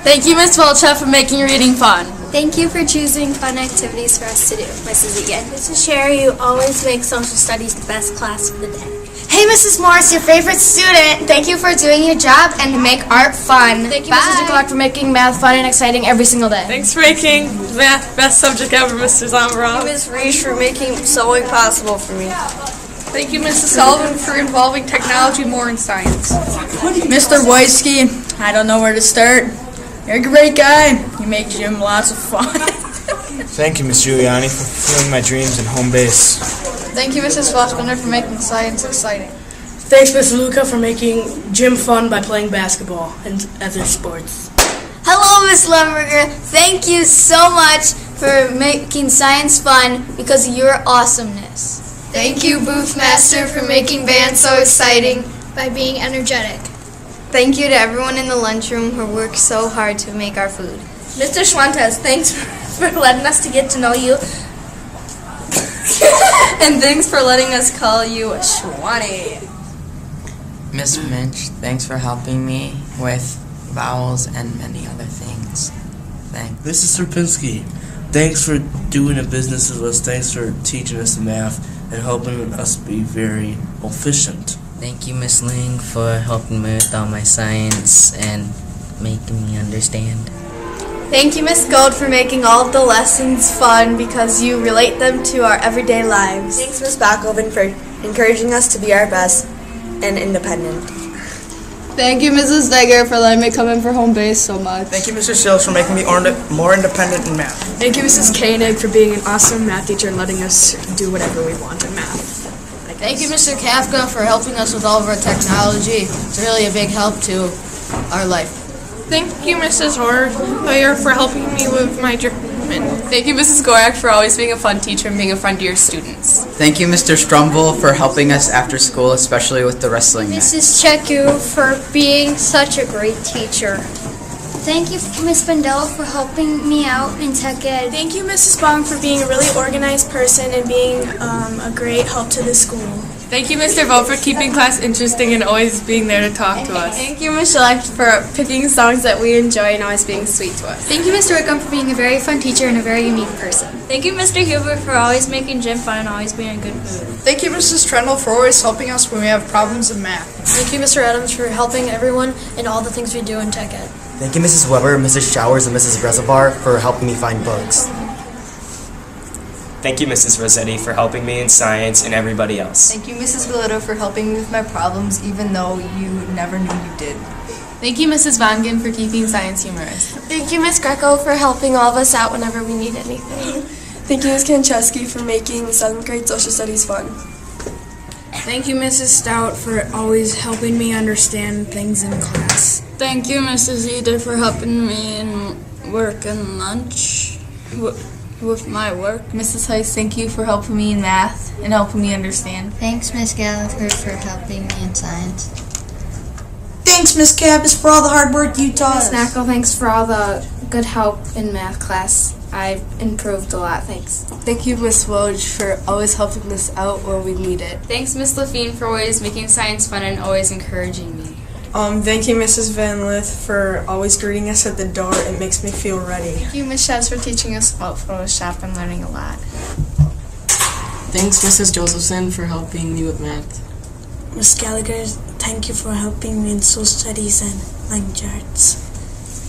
Thank you, Ms. Welchef, for making reading fun. Thank you for choosing fun activities for us to do, Mrs. Egan. Mrs. Sherry, you always make social studies the best class of the day. Hey, Mrs. Morris, your favorite student. Thank you for doing your job and to make art fun. Thank you, Mrs. DeClark, for making math fun and exciting every single day. Thanks for making math best subject ever, Mr. Zambrano. Thank you, Ms. Reich, for making sewing possible for me. Thank you, Mrs. Sullivan, for involving technology more in science. Mr. Wojcicki, I don't know where to start. You're a great guy. You make gym lots of fun. Thank you, Ms. Giuliani, for fulfilling my dreams in home base. Thank you, Mrs. Fassbender, for making science exciting. Thanks, Ms. Luca, for making gym fun by playing basketball and other sports. Hello, Miss Lumberger. Thank you so much for making science fun because of your awesomeness. Thank you, Booth Master, for making band so exciting By being energetic. Thank you to everyone in the lunchroom who worked so hard to make our food. Mr. Schwantes, thanks for letting us to get to know you. And thanks for letting us call you Schwani. Miss Minch, thanks for helping me with vowels and many other things. Thanks. Mrs. Serpinski, thanks for doing a business with us. Thanks for teaching us the math and helping us be very efficient. Thank you, Miss Ling, for helping me with all my science and making me understand. Thank you, Miss Gold, for making all of the lessons fun because you relate them to our everyday lives. Thanks, Ms. Backoven, for encouraging us to be our best and independent. Thank you, Mrs. Steger, for letting me come in for home base so much. Thank you, Mr. Sills, for making me more independent in math. Thank you, Mrs. Koenig, for being an awesome math teacher and letting us do whatever we want in math. Thank you, Mr. Kafka, for helping us with all of our technology. It's really a big help to our life. Thank you, Mrs. Hoyer, for helping me with my German. Thank you, Mrs. Gorak, for always being a fun teacher and being a friend to your students. Thank you, Mr. Strumble, for helping us after school, especially with the wrestling match. Mrs. Cheku, for being such a great teacher. Thank you, Miss Bandel, for helping me out in tech ed. Thank you, Mrs. Bong, for being a really organized person and being a great help to the school. Thank you, Mr. Vogt, for keeping class interesting and always being there to talk to us. Thank you, Ms. Schlecht, for picking songs that we enjoy and always being sweet to us. Thank you, Mr. Wickham, for being a very fun teacher and a very unique person. Thank you, Mr. Huber, for always making gym fun and always being in a good mood. Thank you, Mrs. Trendle, for always helping us when we have problems in math. Thank you, Mr. Adams, for helping everyone in all the things we do in tech ed. Thank you, Mrs. Weber, Mrs. Showers, and Mrs. Reservoir for helping me find books. Thank you, Mrs. Rossetti, for helping me in science and everybody else. Thank you, Mrs. Galito, for helping me with my problems, even though you never knew you did. Thank you, Mrs. Vangen, for keeping science humorous. Thank you, Ms. Greco, for helping all of us out whenever we need anything. Thank you, Ms. Kanchesky, for making 7th grade social studies fun. Thank you, Mrs. Stout, for always helping me understand things in class. Thank you, Mrs. Eder, for helping me in work and lunch with my work. Mrs. Heiss, thank you for helping me in math and helping me understand. Thanks, Miss Gallagher, for helping me in science. Thanks, Miss Campus, for all the hard work you taught us. Miss Knackle, thanks for all the good help in math class. I've improved a lot, thanks. Thank you, Miss Woj, for always helping us out when we need it. Thanks, Miss Lafine, for always making science fun and always encouraging me. Thank you, Mrs. Van Lith, for always greeting us at the door. It makes me feel ready. Thank you, Miss Shaz, for teaching us about Photoshop and learning a lot. Thanks, Mrs. Josephson, for helping me with math. Miss Gallagher, thank you for helping me in social studies and language arts.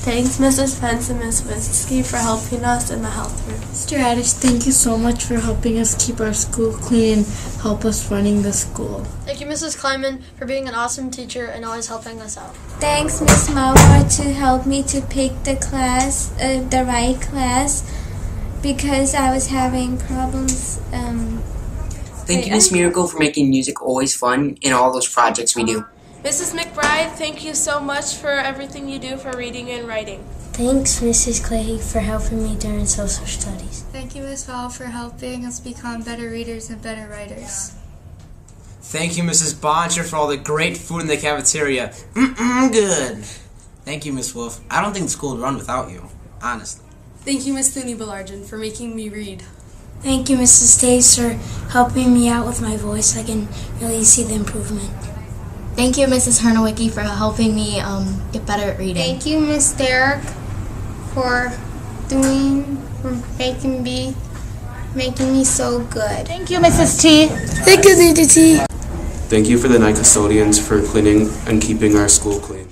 Thanks, Mrs. Pence and Miss Winsky, for helping us in the health room. Mr. Adish, thank you so much for helping us keep our school clean and help us running the school. Thank you, Mrs. Kleiman, for being an awesome teacher and always helping us out. Thanks, Miss Mauer, to help me to pick the class, the right class, because I was having problems. Thank you, Miss Miracle, for making music always fun in all those projects we do. Mrs. McBride, thank you so much for everything you do for reading and writing. Thanks, Mrs. Clay, for helping me during social studies. Thank you, Miss Val, for helping us become better readers and better writers. Thank you, Mrs. Boncher, for all the great food in the cafeteria. Good. Thank you, Miss Wolf. I don't think school would run without you, honestly. Thank you, Miss Thune Belargin, for making me read. Thank you, Mrs. Days, for helping me out with my voice. I can really see the improvement. Thank you, Mrs. Hernowicki, for helping me get better at reading. Thank you, Miss Derek, for making me so good. Thank you, Mrs. T. Thank you, Lady T. Thank you for the night custodians for cleaning and keeping our school clean.